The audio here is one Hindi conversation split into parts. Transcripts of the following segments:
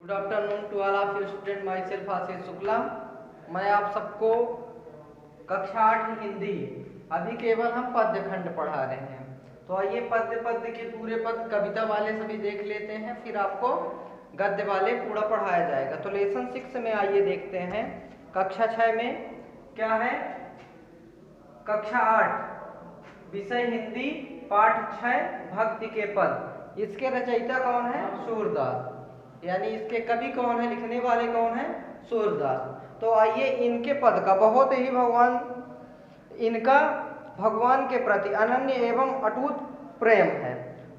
Good afternoon to all of you student, my self Ashish Shukla. मैं आप सबको कक्षा 8 हिंदी अभी केवल हम पद्य खंड पढ़ा रहे हैं। तो आइए पद्य के पूरे पद कविता वाले सभी देख लेते हैं, फिर आपको गद्य वाले पूरा पढ़ाया जाएगा। तो लेसन 6 में आइए देखते हैं। कक्षा 6 में क्या है? कक्षा 8 विषय हिंदी, पाठ 6 भक्ति के पद। इसके रचयिता कौन है? सूरदास। यानी इसके कवि कौन है, लिखने वाले कौन है? सूरदास। तो आइए इनके पद का बहुत ही इनका भगवान के प्रति अनन्य एवं अटूट प्रेम है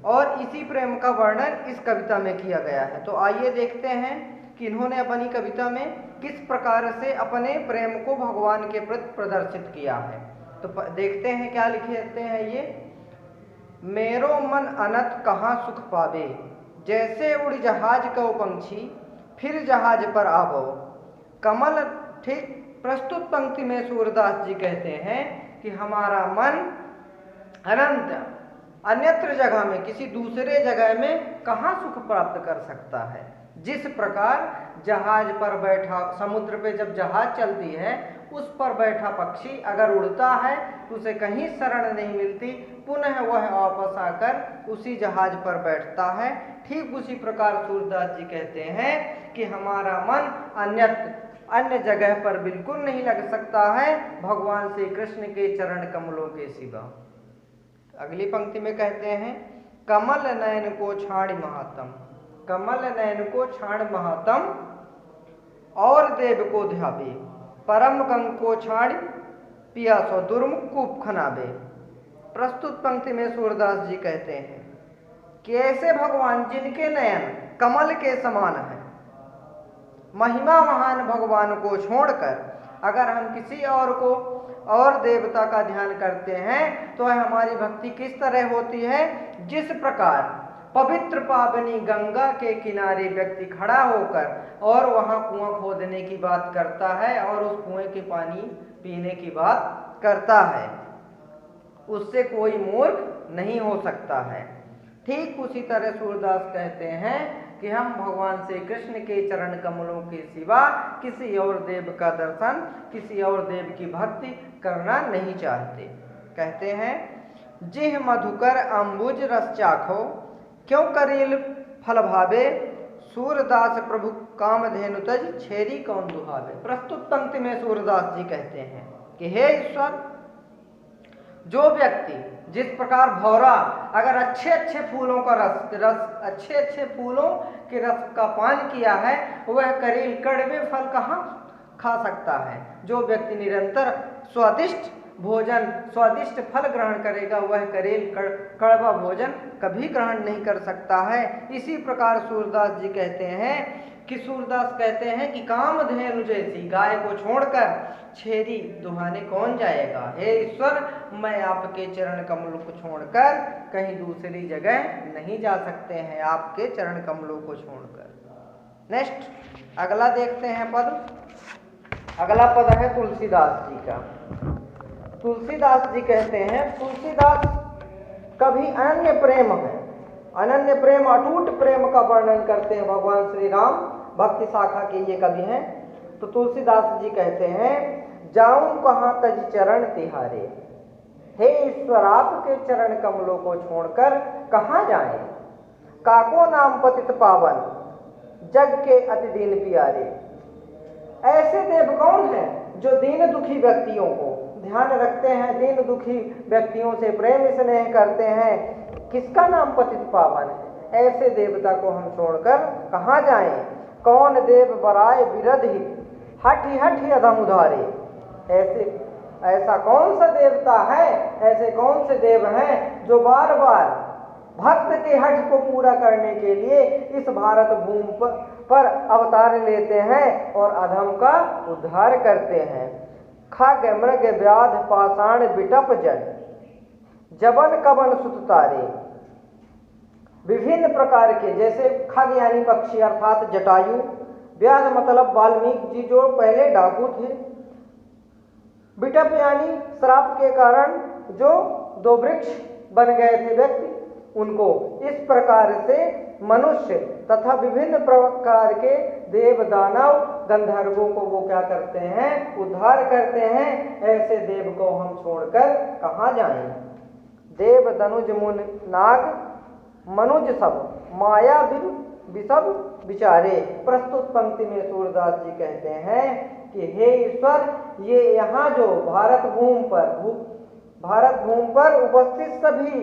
और इसी प्रेम का वर्णन इस कविता में किया गया है। तो आइए देखते हैं कि इन्होंने अपनी कविता में किस प्रकार से अपने प्रेम को भगवान के प्रति प्रदर्शित किया है। तो देखते हैं क्या लिखते हैं ये। मेरो मन अनत कहाँ सुख पावे, जैसे उड़ जहाज को पंछी, फिर जहाज पर आवो। कमल। ठीक प्रस्तुत पंक्ति में सूरदास जी कहते हैं कि हमारा मन अनंत अन्यत्र जगह में, किसी दूसरे जगह में कहाँ सुख प्राप्त कर सकता है। जिस प्रकार जहाज पर बैठा, समुद्र पे जब जहाज चलती है उस पर बैठा पक्षी अगर उड़ता है तो उसे कहीं शरण नहीं मिलती, पुनः वह वापस आकर उसी जहाज पर बैठता है। ठीक उसी प्रकार सूरदास जी कहते हैं कि हमारा मन अन्य जगह पर बिल्कुल नहीं लग सकता है भगवान श्री कृष्ण के चरण कमलों के सिवा। अगली पंक्ति में कहते हैं, कमल नयन को छाड़ महातम, कमल नयन को छाड़ महातम, और देव को ध्यावे, परम गंग को छाड़ पियासो दुर्मुख कूप खनावे। प्रस्तुत पंक्ति में सूरदास जी कहते हैं कि ऐसे भगवान जिनके नयन कमल के समान है, महिमा महान भगवान को छोड़कर अगर हम किसी और को और देवता का ध्यान करते हैं तो हमारी भक्ति किस तरह होती है। जिस प्रकार पवित्र पावनी गंगा के किनारे व्यक्ति खड़ा होकर और वहां कुआं खोदने की बात करता है और उस कुएं के पानी पीने की बात करता है, उससे कोई मूर्ख नहीं हो सकता है। ठीक उसी तरह सूरदास कहते हैं कि हम भगवान श्री कृष्ण के चरण कमलों के सिवा किसी और देव का दर्शन, किसी और देव की भक्ति करना नहीं चाहते। कहते हैं, जिह मधुकर अंबुज रस चाखो, क्यों करील फल भावे, सूरदास प्रभु कामधेनु तज, छेरी कौन दुहावे। प्रस्तुत पंक्ति में सूरदास जी कहते हैं कि हे ईश्वर, जो व्यक्ति जिस प्रकार भौरा अगर अच्छे अच्छे फूलों का रस अच्छे फूलों के रस का पान किया है, वह करील कड़वे फल कहाँ खा सकता है। जो व्यक्ति निरंतर स्वादिष्ट भोजन, स्वादिष्ट फल ग्रहण करेगा, वह करेल कड़वा भोजन कभी ग्रहण नहीं कर सकता है। इसी प्रकार सूरदास जी कहते हैं कि सूरदास कहते हैं कि कामधेनु जैसी गाय को छोड़कर छेरी दुहाने कौन जाएगा। हे ईश्वर, मैं आपके चरण कमलों को छोड़कर कहीं दूसरी जगह नहीं जा सकते हैं, आपके चरण कमलों को छोड़कर। नेक्स्ट अगला देखते हैं पद। अगला पद है तुलसीदास जी का। तुलसीदास जी कहते हैं, तुलसीदास कभी अनन्य प्रेम है, अनन्य प्रेम अटूट प्रेम का वर्णन करते हैं। भगवान श्री राम भक्ति शाखा के ये कवि हैं। तो तुलसीदास जी कहते हैं, जाऊं कहाँ तज चरण तिहारे, हे ईश्वर आपके चरण कमलों को छोड़कर कहाँ जाएं। काको नाम पतित पावन, जग के अति दीन प्यारे। ऐसे देव कौन हैं जो दीन दुखी व्यक्तियों को ध्यान रखते हैं, दीन दुखी व्यक्तियों से प्रेम स्नेह करते हैं। किसका नाम पतित पावन है। ऐसे देवता को हम छोड़कर कहाँ जाएं। कौन देव बराए विरध ही, हठ अधम उधारे। ऐसा कौन सा देवता है, ऐसे कौन से देव हैं जो बार बार भक्त के हठ को पूरा करने के लिए इस भारत भूमि पर अवतार लेते हैं और अधम का उद्धार करते हैं। खग मृग व्याध पाषाण बिटप जड़, जबन कबन सुत तारे। विभिन्न प्रकार के, जैसे खग यानी पक्षी अर्थात जटायु, व्याध मतलब वाल्मीकि जी जो पहले डाकू थे, बिटप यानी श्राप के कारण जो 2 वृक्ष बन गए थे व्यक्ति, उनको इस प्रकार से मनुष्य तथा विभिन्न प्रकार के देव दानव गंधर्वों को वो क्या करते हैं, उद्धार करते हैं। ऐसे देव को हम छोड़कर कहाँ जाएं। देव दनुज मुन नाग मनुज सब माया विषब विचारे। प्रस्तुत पंक्ति में सूरदास जी कहते हैं कि हे ईश्वर, ये यहाँ जो भारत भूमि पर उपस्थित सभी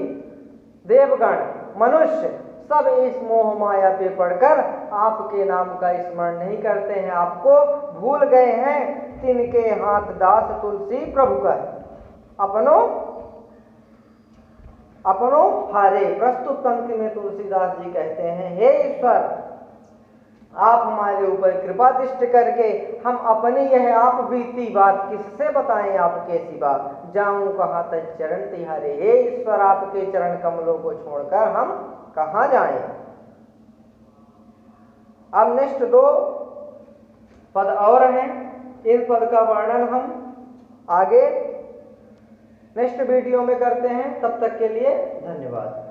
देवगण मनुष्य सब इस मोह माया पे पड़कर आपके नाम का स्मरण नहीं करते हैं, आपको भूल गए हैं। तिनके हाथ दास तुलसी प्रभु का अपनो हारे। प्रस्तुत पंक्ति में तुलसीदास जी कहते हैं, हे ईश्वर, आप हमारे ऊपर कृपा दृष्टि करके हम अपनी यह आप बीती बात किससे बताएं, आप कैसी बात। जाऊं कहाँ तक चरण तिहारे। हे ईश्वर, आपके चरण कमलों को छोड़कर हम कहाँ जाएं। अब नेक्स्ट 2 पद और हैं, इन पद का वर्णन हम आगे नेक्स्ट वीडियो में करते हैं। तब तक के लिए धन्यवाद।